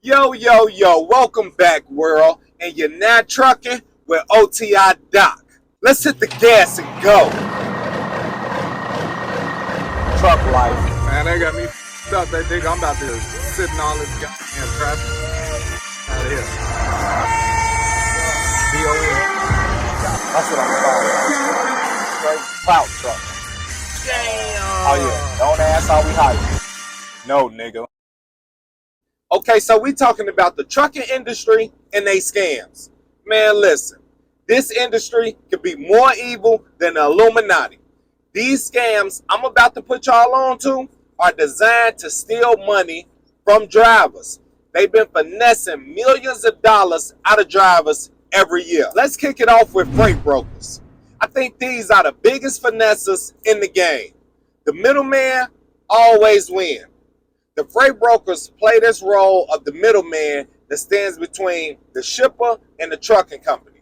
Yo, yo, yo, welcome back, world. And you're now trucking with OTI Doc. Let's hit the gas and go. Truck life. Man, they got me up. They think I'm about to sit in all this goddamn traffic. Out of here. B-O-N. That's what I'm calling. Straight clout truck. Damn. Oh, yeah. Don't ask how we hire. No, nigga. Okay, so we talking about the trucking industry and they scams. Man, listen. This industry could be more evil than the Illuminati. These scams I'm about to put y'all on to are designed to steal money from drivers. They've been finessing millions of dollars out of drivers every year. Let's kick it off with freight brokers. I think these are the biggest finessers in the game. The middleman always wins. The freight brokers play this role of the middleman that stands between the shipper and the trucking company.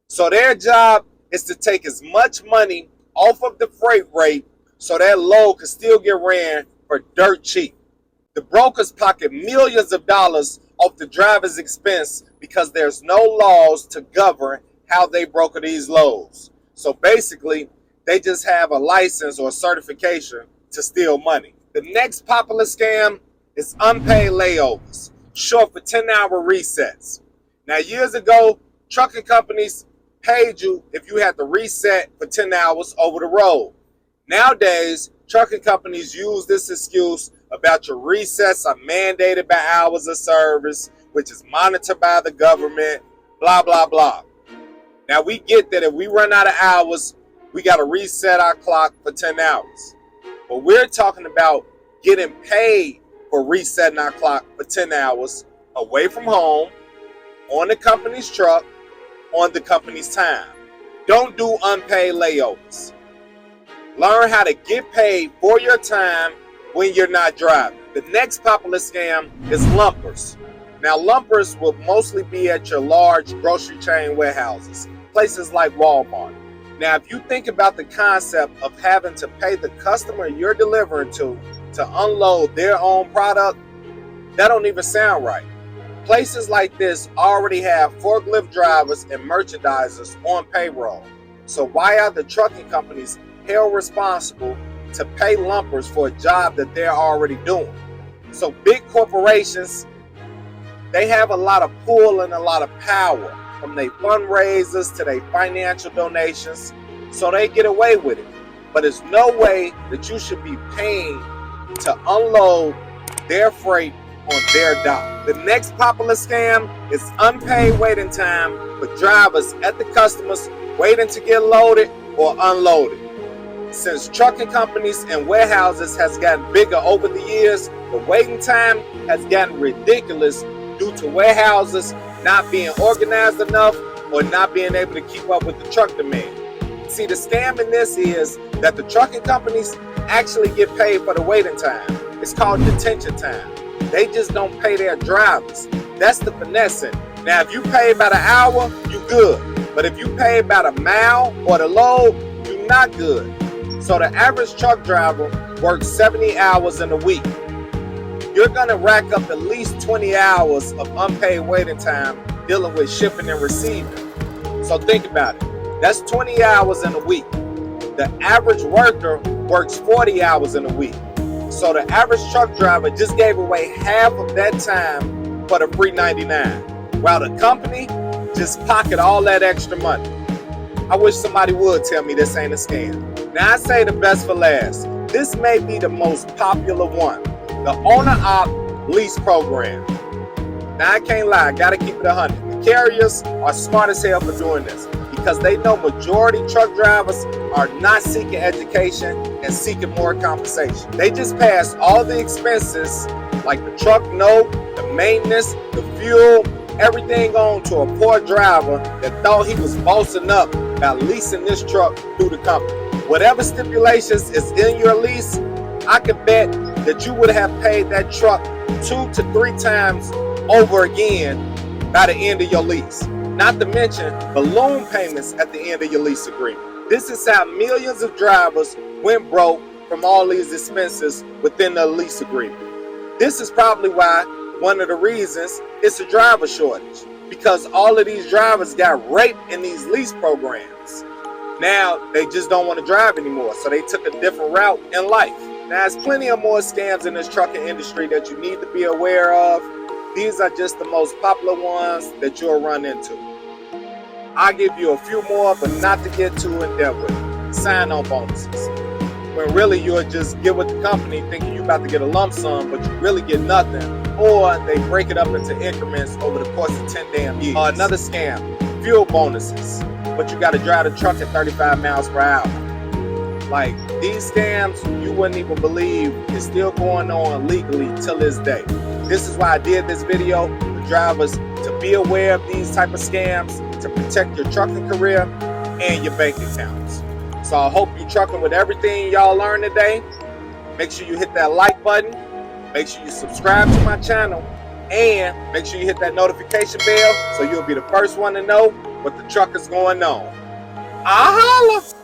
So their job is to take as much money off of the freight rate so that load can still get ran for dirt cheap. The brokers pocket millions of dollars off the driver's expense because there's no laws to govern how they broker these loads. So basically, they just have a license or certification to steal money. The next popular scam is unpaid layovers, short for 10-hour resets. Now, years ago, trucking companies paid you if you had to reset for 10 hours over the road. Nowadays, trucking companies use this excuse about your resets are mandated by hours of service, which is monitored by the government, blah, blah, blah. Now, we get that if we run out of hours, we got to reset our clock for 10 hours. But we're talking about getting paid for resetting our clock for 10 hours away from home, on the company's truck, on the company's time. Don't do unpaid layovers. Learn how to get paid for your time when you're not driving. The next popular scam is lumpers. Now, lumpers will mostly be at your large grocery chain warehouses, places like Walmart. Now, if you think about the concept of having to pay the customer you're delivering to unload their own product, that don't even sound right. Places like this already have forklift drivers and merchandisers on payroll. So why are the trucking companies held responsible to pay lumpers for a job that they're already doing? So big corporations, they have a lot of pull and a lot of power, from their fundraisers to their financial donations, so they get away with it. But there's no way that you should be paying to unload their freight on their dock. The next popular scam is unpaid waiting time for drivers at the customers waiting to get loaded or unloaded. Since trucking companies and warehouses has gotten bigger over the years, the waiting time has gotten ridiculous due to warehouses not being organized enough or not being able to keep up with the truck demand. See, the scam in this is that the trucking companies actually get paid for the waiting time. It's called detention time. They just don't pay their drivers. That's the finessing. Now, if you pay about an hour, you good. But if you pay about a mile or the load, you're not good. So the average truck driver works 70 hours in a week. You're going to rack up at least 20 hours of unpaid waiting time dealing with shipping and receiving. So think about it. That's 20 hours in a week. The average worker works 40 hours in a week. So the average truck driver just gave away half of that time for the free 99, while the company just pocket all that extra money. I wish somebody would tell me this ain't a scam. Now, I say the best for last. This may be the most popular one. The owner-op lease program. Now, I can't lie, I gotta keep it 100. The carriers are smart as hell for doing this because they know majority truck drivers are not seeking education and seeking more compensation. They just pass all the expenses like the truck note, the maintenance, the fuel, everything on to a poor driver that thought he was bossing up by leasing this truck through the company. Whatever stipulations is in your lease, I could bet that you would have paid that truck 2 to 3 times over again by the end of your lease. Not to mention balloon payments at the end of your lease agreement. This is how millions of drivers went broke from all these expenses within the lease agreement. This is probably why one of the reasons is the driver shortage, because all of these drivers got raped in these lease programs. Now they just don't want to drive anymore, so they took a different route in life. Now there's plenty of more scams in this trucking industry that you need to be aware of. These are just the most popular ones that you'll run into. I'll give you a few more, but not to get too in depth with it. Sign-on bonuses, when really you'll just get with the company thinking you're about to get a lump sum, but you really get nothing, or they break it up into increments over the course of 10 damn years. Another scam, fuel bonuses, but you got to drive the truck at 35 miles per hour. Like, these scams, you wouldn't even believe is still going on legally till this day. This is why I did this video for drivers to be aware of these type of scams, to protect your trucking career and your bank accounts. So I hope you're trucking with everything y'all learned today. Make sure you hit that like button. Make sure you subscribe to my channel. And make sure you hit that notification bell so you'll be the first one to know what the truck is going on. I holla!